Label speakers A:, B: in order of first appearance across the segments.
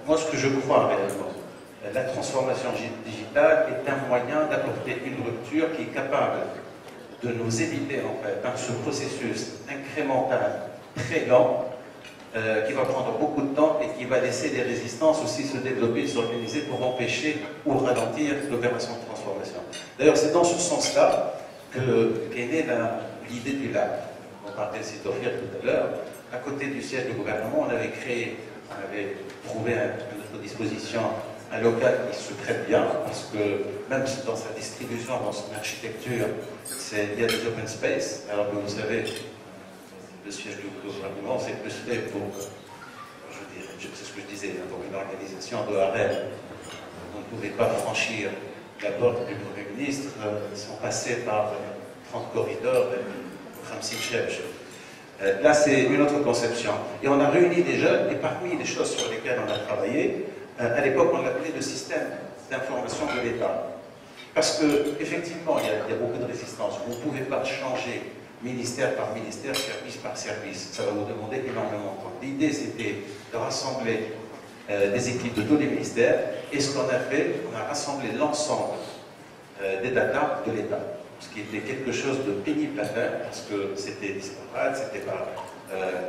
A: moi, ce que je crois réellement, la transformation digitale est un moyen d'apporter une rupture qui est capable de nous éviter, en fait, ce processus incrémental très lent, qui va prendre beaucoup de temps et qui va laisser des résistances aussi se développer, s'organiser pour empêcher ou ralentir l'opération de transformation. D'ailleurs, c'est dans ce sens-là qu'est née l'idée du lab. On parlait de Sitofir tout à l'heure. À côté du siège du gouvernement, on avait trouvé à notre disposition un local qui se prête bien, parce que même dans sa distribution, dans son architecture, il y a des open space, alors que vous savez, le siège du gouvernement, c'est plus fait pour, c'est ce que je disais, pour une organisation de harem. On ne pouvait pas franchir la porte du Premier ministre sans passer par 30 corridors et 36 chefs. Là, c'est une autre conception. Et on a réuni des jeunes, et parmi les choses sur lesquelles on a travaillé, à l'époque, on l'appelait le système d'information de l'État. Parce qu'effectivement, il y a beaucoup de résistance. Vous ne pouvez pas changer ministère par ministère, service par service. Ça va vous demander énormément de temps. L'idée, c'était de rassembler des équipes de tous les ministères. Et ce qu'on a fait, on a rassemblé l'ensemble des data de l'État. Ce qui était quelque chose de pénible à faire, parce que c'était disparate, c'était pas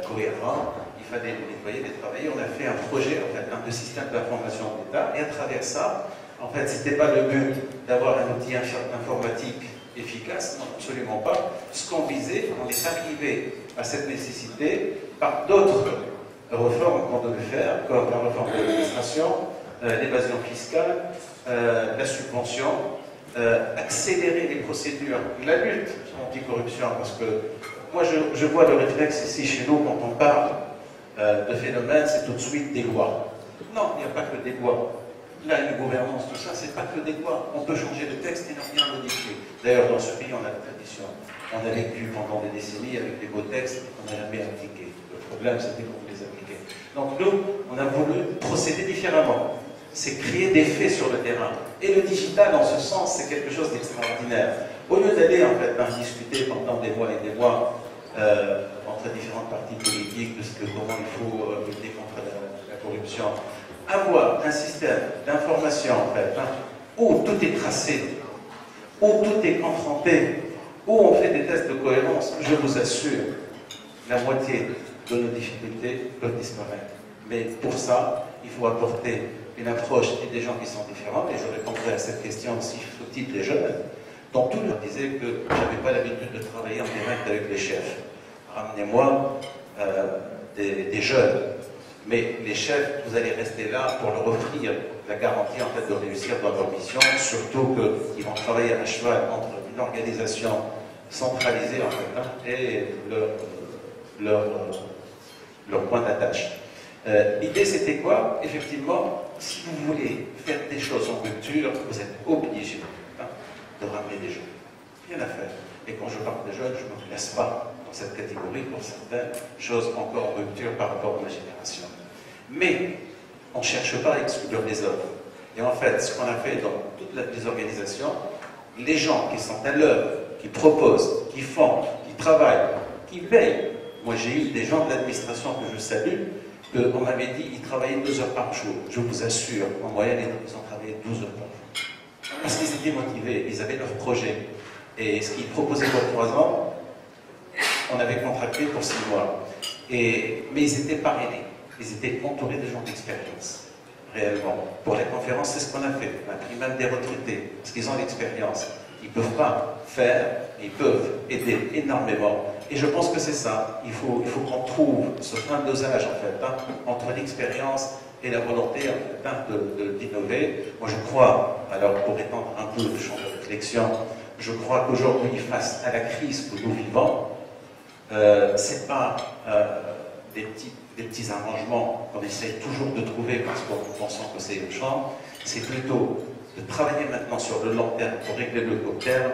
A: cohérent. Il fallait nettoyer, les travailler. On a fait un projet, en fait, de système d'information de l'État. Et à travers ça, en fait, c'était pas le but d'avoir un outil informatique efficace, non, absolument pas. Ce qu'on visait, on est arrivé à cette nécessité par d'autres réformes qu'on devait faire, comme la réforme de l'administration, l'évasion fiscale, la subvention, accélérer les procédures, la lutte anticorruption, parce que moi je vois le réflexe ici chez nous quand on parle de phénomènes, c'est tout de suite des lois. Non, il n'y a pas que des lois. Là, une gouvernance, tout ça, c'est pas que des lois. On peut changer de texte et ne rien modifier. D'ailleurs, dans ce pays, on a la tradition. On a vécu pendant des décennies avec des beaux textes qu'on n'a jamais appliqués. Le problème, c'était qu'on les appliquait. Donc nous, on a voulu procéder différemment. C'est créer des faits sur le terrain. Et le digital, en ce sens, c'est quelque chose d'extraordinaire. Au lieu d'aller, en fait, discuter pendant des mois et des mois entre différentes parties politiques de comment il faut lutter contre la corruption, avoir un système d'information, en fait, où tout est tracé, où tout est confronté, où on fait des tests de cohérence, je vous assure, la moitié de nos difficultés peuvent disparaître. Mais pour ça, il faut apporter une approche et des gens qui sont différents, et je répondrai à cette question aussi sous-titre les jeunes, dont tout le monde disait que je n'avais pas l'habitude de travailler en direct avec les chefs. Ramenez-moi des jeunes. Mais les chefs, vous allez rester là pour leur offrir la garantie en fait, de réussir dans leur mission, surtout qu'ils vont travailler à cheval entre une organisation centralisée en fait, et leur point d'attache. L'idée c'était quoi? Effectivement, si vous voulez faire des choses en rupture, vous êtes obligé de ramener des jeunes. Rien à faire. Et quand je parle des jeunes, je ne me place pas dans cette catégorie pour certaines choses encore en rupture par rapport à ma génération. Mais on ne cherche pas à exclure les autres. Et en fait, ce qu'on a fait dans toutes les organisations, les gens qui sont à l'œuvre, qui proposent, qui font, qui travaillent, qui payent. Moi, j'ai eu des gens de l'administration que je salue, qu'on m'avait dit qu'ils travaillaient 2 heures par jour. Je vous assure, en moyenne, ils ont travaillé 12 heures par jour. Parce qu'ils étaient motivés, ils avaient leur projet. Et ce qu'ils proposaient pour 3 ans, on avait contracté pour 6 mois. Mais ils étaient parrainés. Ils étaient entourés de gens d'expérience, réellement. Pour la conférence, c'est ce qu'on a fait. On a pris même des retraités, parce qu'ils ont l'expérience. Ils ne peuvent pas faire, ils peuvent aider énormément. Et je pense que c'est ça. Il faut qu'on trouve ce fin de dosage, en fait, entre l'expérience et la volonté, en fait, d'innover. Moi, je crois, alors pour étendre un peu le champ de réflexion, je crois qu'aujourd'hui, face à la crise que nous vivons, ce n'est pas des petits arrangements qu'on essaye toujours de trouver parce qu'on pense que c'est urgent, c'est plutôt de travailler maintenant sur le long terme pour régler le court terme.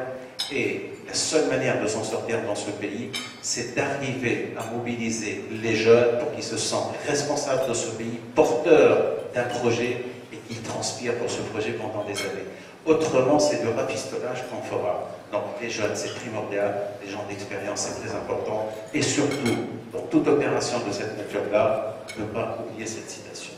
A: Et la seule manière de s'en sortir dans ce pays, c'est d'arriver à mobiliser les jeunes pour qu'ils se sentent responsables de ce pays, porteurs d'un projet et qu'ils transpirent pour ce projet pendant des années. Autrement, c'est le rafistolage qu'on fera. Donc les jeunes, c'est primordial, les gens d'expérience, c'est très important. Et surtout, dans toute opération de cette nature-là, ne pas oublier cette citation.